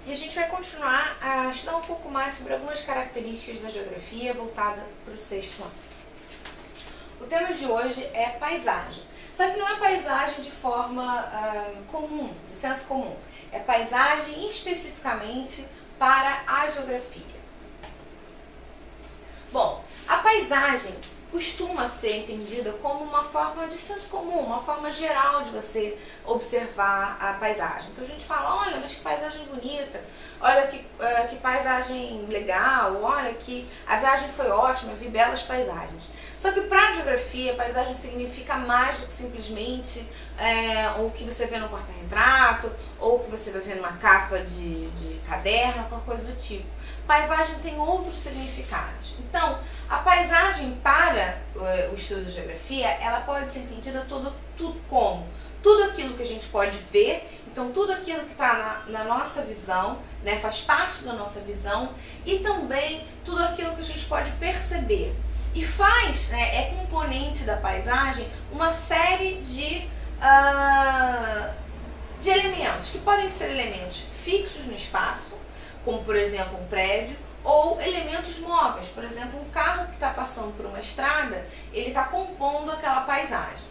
E a gente vai continuar a estudar um pouco mais sobre algumas características da geografia voltada para o sexto ano. O tema de hoje é paisagem. Só que não é paisagem de forma comum, de senso comum. É paisagem especificamente para a geografia. Bom, a paisagem costuma ser entendida como uma forma de senso comum, uma forma geral de você observar a paisagem. Então a gente fala, olha, mas que paisagem bonita, olha que paisagem legal, olha que a viagem foi ótima, vi belas paisagens. Só que para a geografia, paisagem significa mais do que simplesmente o que você vê no porta-retrato, ou o que você vai ver numa capa de caderno, qualquer coisa do tipo. Paisagem tem outros significados. Então, a paisagem para o estudo de geografia, ela pode ser entendida como tudo aquilo que a gente pode ver, então tudo aquilo que está na nossa visão, né, faz parte da nossa visão, e também tudo aquilo que a gente pode perceber. E faz, né, é componente da paisagem, uma série de elementos, que podem ser elementos fixos no espaço, como por exemplo um prédio, ou elementos móveis, por exemplo um carro que está passando por uma estrada, ele está compondo aquela paisagem.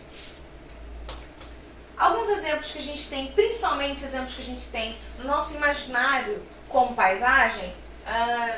Alguns exemplos que a gente tem, principalmente exemplos que a gente tem no nosso imaginário como paisagem,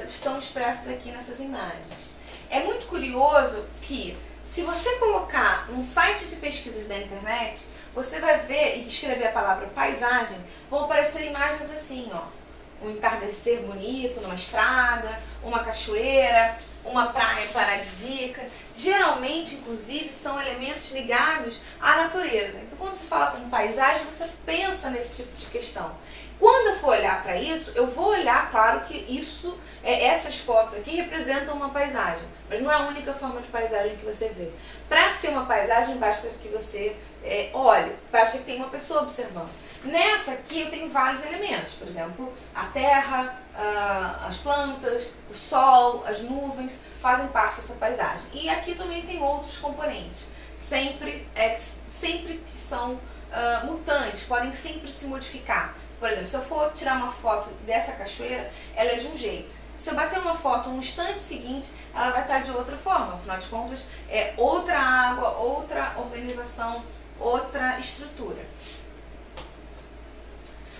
estão expressos aqui nessas imagens. É muito curioso que, se você colocar num site de pesquisas da internet, você vai ver e escrever a palavra paisagem, vão aparecer imagens assim, ó. Um entardecer bonito numa estrada, uma cachoeira, uma praia paradisíaca. Geralmente, inclusive, são elementos ligados à natureza. Então, quando se fala com paisagem, você pensa nesse tipo de questão. Quando eu for olhar para isso, eu vou olhar, claro que essas fotos aqui representam uma paisagem, mas não é a única forma de paisagem que você vê. Para ser uma paisagem, basta que você olhe, basta que tenha uma pessoa observando. Nessa aqui eu tenho vários elementos, por exemplo, a terra, as plantas, o sol, as nuvens fazem parte dessa paisagem. E aqui também tem outros componentes, sempre que são mutantes, podem sempre se modificar. Por exemplo, se eu for tirar uma foto dessa cachoeira, ela é de um jeito. Se eu bater uma foto no instante seguinte, ela vai estar de outra forma. Afinal de contas, é outra água, outra organização, outra estrutura.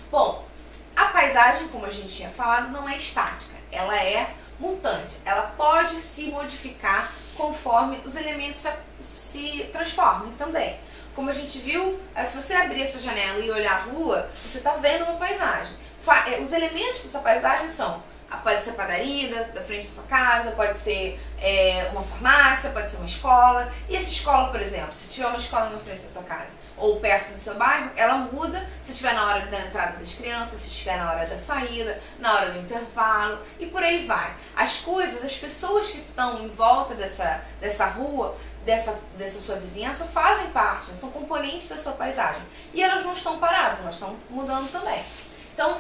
Bom, a paisagem, como a gente tinha falado, não é estática. Ela é mutante. Ela pode se modificar conforme os elementos se transformem também. Como a gente viu, se você abrir a sua janela e olhar a rua, você está vendo uma paisagem. Os elementos dessa paisagem pode ser a padaria da frente da sua casa, pode ser uma farmácia, pode ser uma escola. E essa escola, por exemplo, se tiver uma escola na frente da sua casa ou perto do seu bairro, ela muda se estiver na hora da entrada das crianças, se estiver na hora da saída, na hora do intervalo e por aí vai. As pessoas que estão em volta dessa rua, dessa sua vizinhança, fazem parte, são componentes da sua paisagem. E elas não estão paradas, elas estão mudando também. Então,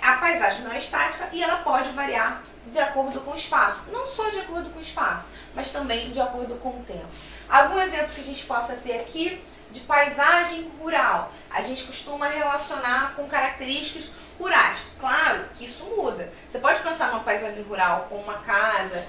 a paisagem não é estática e ela pode variar de acordo com o espaço. Não só de acordo com o espaço, mas também de acordo com o tempo. Algum exemplo que a gente possa ter aqui de paisagem rural. A gente costuma relacionar com características rurais. Claro que isso muda. Você pode pensar numa paisagem rural com uma casa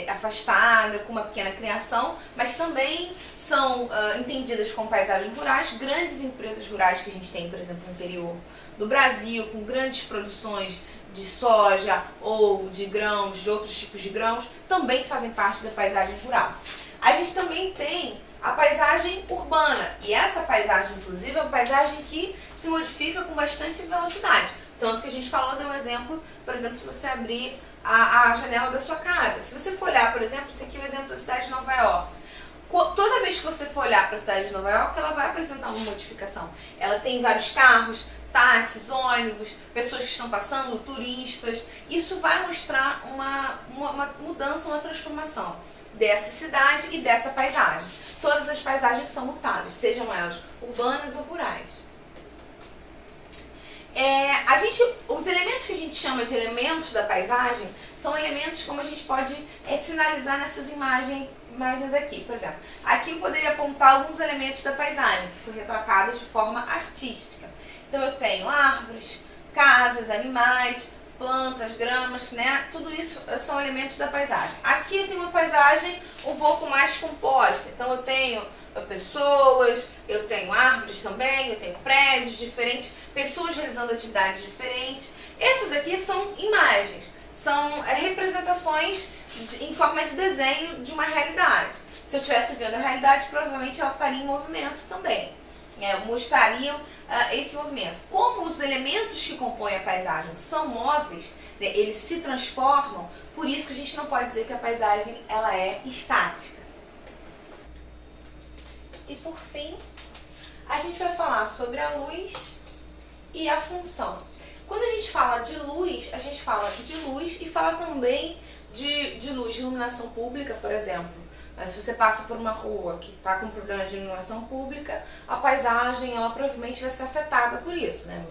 afastada, com uma pequena criação, mas também são entendidas como paisagens rurais grandes empresas rurais que a gente tem, por exemplo, no interior do Brasil, com grandes produções de soja ou de grãos, de outros tipos de grãos, também fazem parte da paisagem rural. A gente também tem a paisagem urbana, e essa paisagem, inclusive, é uma paisagem que se modifica com bastante velocidade. Tanto que a gente falou, deu um exemplo, por exemplo, se você abrir a janela da sua casa. Se você for olhar, por exemplo, esse aqui é o exemplo da cidade de Nova York. Toda vez que você for olhar para a cidade de Nova York, ela vai apresentar uma modificação. Ela tem vários carros, táxis, ônibus, pessoas que estão passando, turistas. Isso vai mostrar uma mudança, uma transformação dessa cidade e dessa paisagem. Todas as paisagens são mutáveis, sejam elas urbanas ou rurais. Os elementos que a gente chama de elementos da paisagem são elementos como a gente pode sinalizar nessas imagens aqui. Por exemplo, aqui eu poderia apontar alguns elementos da paisagem que foi retratado de forma artística. Então eu tenho árvores, casas, animais, plantas, gramas, né? Tudo isso são elementos da paisagem. Aqui eu tenho uma paisagem um pouco mais composta. Então eu tenho pessoas, eu tenho árvores também, eu tenho prédios diferentes, pessoas realizando atividades diferentes. Essas aqui são imagens, são representações em forma de desenho de uma realidade. Se eu estivesse vendo a realidade, provavelmente ela estaria em movimento também. Mostrariam esse movimento. Como os elementos que compõem a paisagem são móveis, né, eles se transformam, por isso que a gente não pode dizer que a paisagem ela é estática. E por fim, a gente vai falar sobre a luz e a função. Quando a gente fala de luz, a gente fala de luz e fala também de luz de iluminação pública, por exemplo. Se você passa por uma rua que está com problemas de iluminação pública, a paisagem ela provavelmente vai ser afetada por isso, né?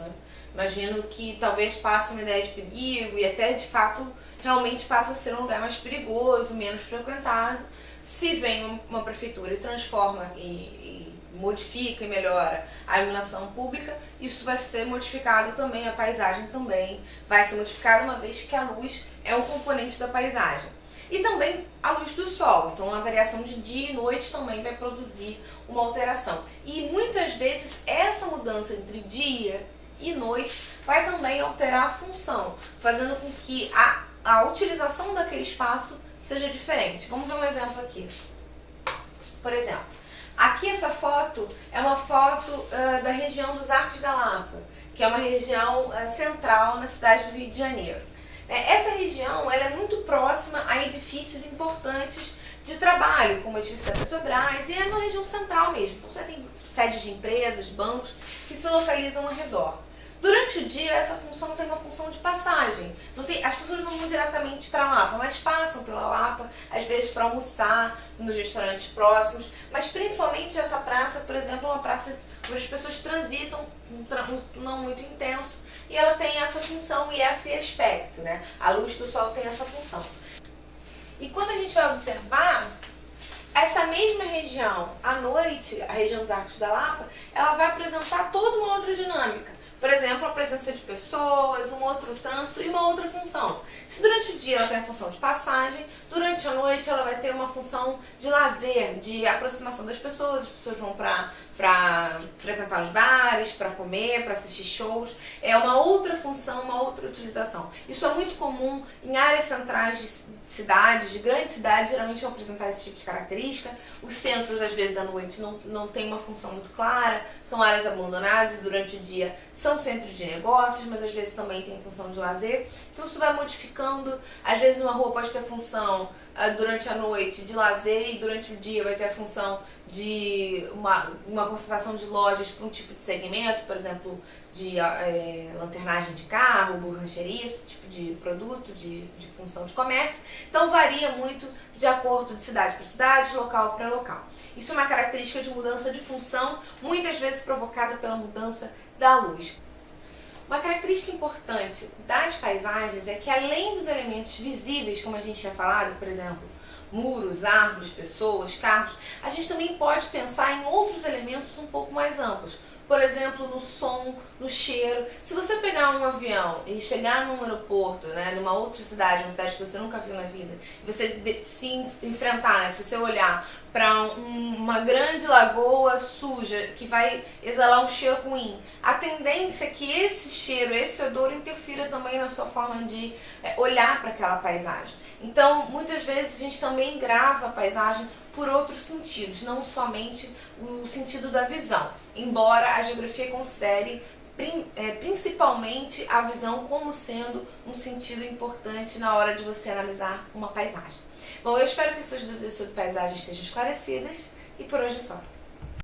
Imagino que talvez passe uma ideia de perigo e até de fato realmente passa a ser um lugar mais perigoso, menos frequentado. Se vem uma prefeitura e transforma e modifica e melhora a iluminação pública, isso vai ser modificado também, a paisagem também vai ser modificada, uma vez que a luz é um componente da paisagem. E também a luz do sol, então a variação de dia e noite também vai produzir uma alteração. E muitas vezes essa mudança entre dia e noite vai também alterar a função, fazendo com que a utilização daquele espaço seja diferente. Vamos ver um exemplo aqui. Por exemplo, aqui essa foto é uma foto da região dos Arcos da Lapa, que é uma região central na cidade do Rio de Janeiro. Essa região ela é muito próxima a edifícios importantes de trabalho, como o edifício da Petrobras, e é na região central mesmo. Então você tem sedes de empresas, bancos, que se localizam ao redor. Durante o dia, essa função tem uma função de passagem. As pessoas não vão diretamente para a Lapa, mas passam pela Lapa, às vezes para almoçar nos restaurantes próximos. Mas principalmente essa praça, por exemplo, é uma praça onde as pessoas transitam, não muito intenso, e ela tem essa função e esse aspecto, né? A luz do sol tem essa função. E quando a gente vai observar, essa mesma região, à noite, a região dos Arcos da Lapa, ela vai apresentar toda uma outra dinâmica. Por exemplo, a presença de pessoas, um outro trânsito e uma outra função. Se durante o dia ela tem a função de passagem, durante a noite ela vai ter uma função de lazer, de aproximação das pessoas. As pessoas vão para frequentar os bares, para comer, para assistir shows. É uma outra função, uma outra utilização. Isso é muito comum em áreas centrais de cidades, de grandes cidades, geralmente vão apresentar esse tipo de característica. Os centros, às vezes, à noite não tem uma função muito clara, são áreas abandonadas e durante o dia são centros de negócios, mas às vezes também tem função de lazer. Então isso vai modificando. Às vezes uma rua pode ter função durante a noite de lazer e durante o dia vai ter a função de uma concentração de lojas para um tipo de segmento, por exemplo, de lanternagem de carro, borracheria, esse tipo de produto, de função de comércio. Então varia muito de acordo de cidade para cidade, local para local. Isso é uma característica de mudança de função, muitas vezes provocada pela mudança da luz. Uma característica importante das paisagens é que, além dos elementos visíveis, como a gente tinha falado, por exemplo, muros, árvores, pessoas, carros, a gente também pode pensar em outros elementos um pouco mais amplos. Por exemplo, no som, no cheiro. Se você pegar um avião e chegar num aeroporto, né, numa outra cidade, uma cidade que você nunca viu na vida, e você se enfrentar, né, se você olhar para uma grande lagoa suja que vai exalar um cheiro ruim, a tendência é que esse cheiro, esse odor interfira também na sua forma de olhar para aquela paisagem. Então, muitas vezes a gente também grava a paisagem por outros sentidos, não somente o sentido da visão, embora a geografia considere principalmente a visão como sendo um sentido importante na hora de você analisar uma paisagem. Bom, eu espero que suas dúvidas sobre paisagem estejam esclarecidas e por hoje é só.